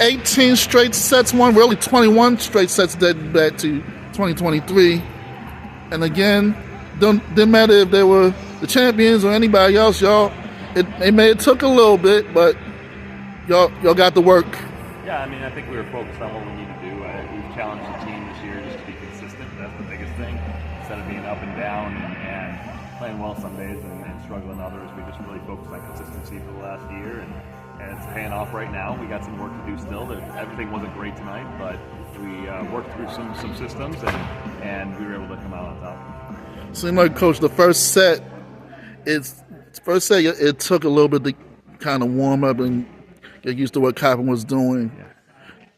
18 straight sets won, really 21 straight sets dating back to 2023. And again, didn't matter if they were the champions or anybody else, y'all. It took a little bit, but y'all got the work. Yeah, I mean, I think we were focused on what we need to do. We've challenged the team this year just to be consistent. That's the biggest thing. Instead of being up and down and playing well some days and struggling others, we just really focused on consistency for the last year, and it's paying off right now. We got some work to do still. Everything wasn't great tonight, but we worked through some systems, and we were able to come out on top. Seemed like, Coach, the first set, it took a little bit to kind of warm up and get used to what Coppin was doing. Yeah.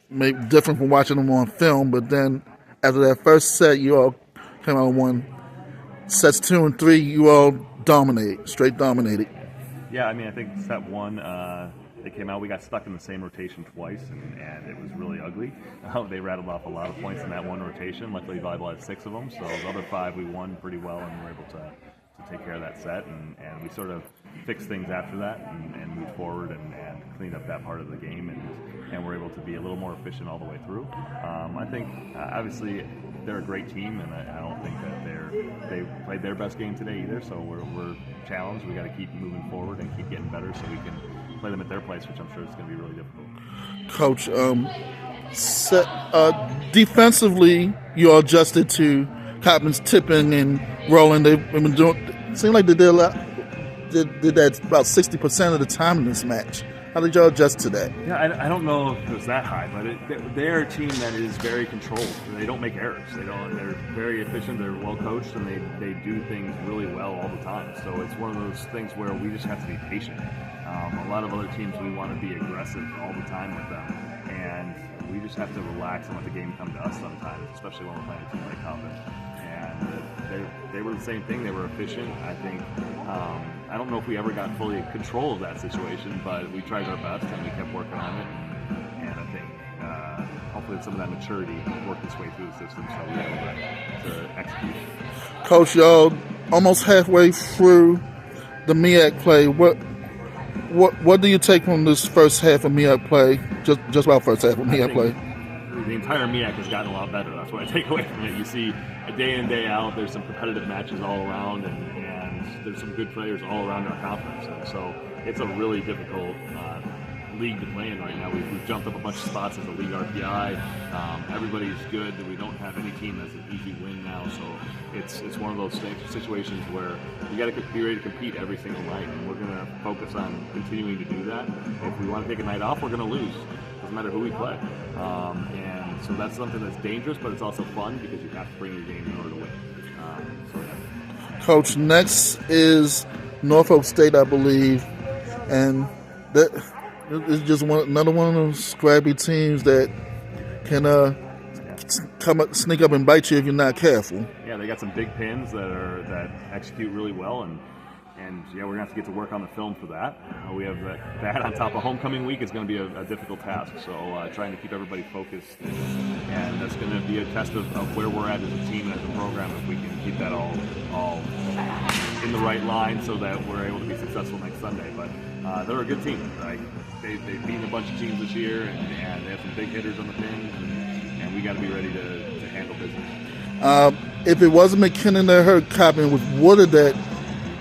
Maybe different from watching them on film, but then after that first set, you all came out and won. Sets 2 and 3, you all straight dominated. Yeah, I mean, I think set 1, they came out, we got stuck in the same rotation twice, and it was really ugly. They rattled off a lot of points in that one rotation. Luckily, volleyball had 6 of them, so the other 5 we won pretty well, and we were able to take care of that set, and we sort of fixed things after that and moved forward and cleaned up that part of the game, and we're able to be a little more efficient all the way through. I think, obviously, they're a great team, and I don't think that they played their best game today either, so we're challenged. We got to keep moving forward and keep getting better so we can play them at their place, which I'm sure is going to be really difficult. Coach, defensively, you all adjusted to Coppin's tipping and rolling. They've been doing. It seemed like they did a lot. Did that about 60% of the time in this match. How did y'all adjust to that? Yeah, I don't know if it was that high, but they're a team that is very controlled. They don't make errors. They're very efficient. They're well coached, and they do things really well all the time. So it's one of those things where we just have to be patient. A lot of other teams, we want to be aggressive all the time with them, and we just have to relax and let the game come to us sometimes, especially when we're playing a team like Coppin. And they were the same thing. They were efficient. I think I don't know if we ever got fully control of that situation, but we tried our best and we kept working on it. And I think hopefully some of that maturity worked its way through the system, so we were able to execute. Coach, y'all almost halfway through the MEAC play. What do you take from this first half of MEAC play? Just about first half of MEAC play. The entire MEAC has gotten a lot better. That's what I take away from it. You see a day in, day out, there's some competitive matches all around, and there's some good players all around our conference. And so it's a really difficult league to play in right now. We've jumped up a bunch of spots as a league RPI. Everybody's good. We don't have any team that's an easy win now. So it's one of those situations where you got to be ready to compete every single night, and we're going to focus on continuing to do that. If we want to take a night off, we're going to lose. Doesn't matter who we play. And so that's something that's dangerous, but it's also fun because you have to bring your game in order to win. Yeah. Coach, next is Norfolk State, I believe, and that is just another one of those scrappy teams that can sneak up and bite you if you're not careful. Yeah, they got some big pins that execute really well, and yeah, we're going to have to get to work on the film for that. We have that on top of homecoming week is going to be a difficult task. So trying to keep everybody focused, and that's going to be a test of where we're at as a team and as a program, if we can keep that all in the right line so that we're able to be successful next Sunday. But they're a good team. Like they've beaten a bunch of teams this year, and they have some big hitters on the pins, and we got to be ready to handle business. If it wasn't McKinnon that hurt Coppin, with Woodard that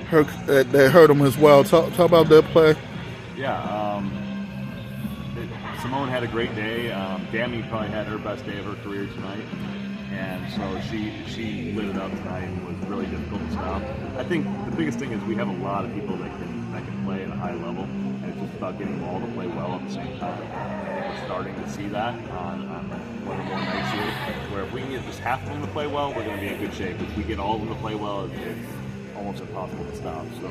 hurt him as well. Talk about that play. Yeah, Simone had a great day. Dammy probably had her best day of her career tonight, and so she lit it up tonight and was really difficult to stop. I think the biggest thing is we have a lot of people that can play at a high level, and it's just about getting them all to play well at the same time. I think we're starting to see that on one or more nights here, where if we can get just half of them to play well, we're going to be in good shape. If we get all of them to play well, it's almost impossible to stop. So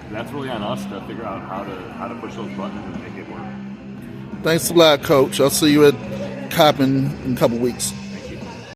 that's really on us to figure out how to push those buttons and make it work. Thanks a lot, Coach. I'll see you at Coppin in a couple weeks.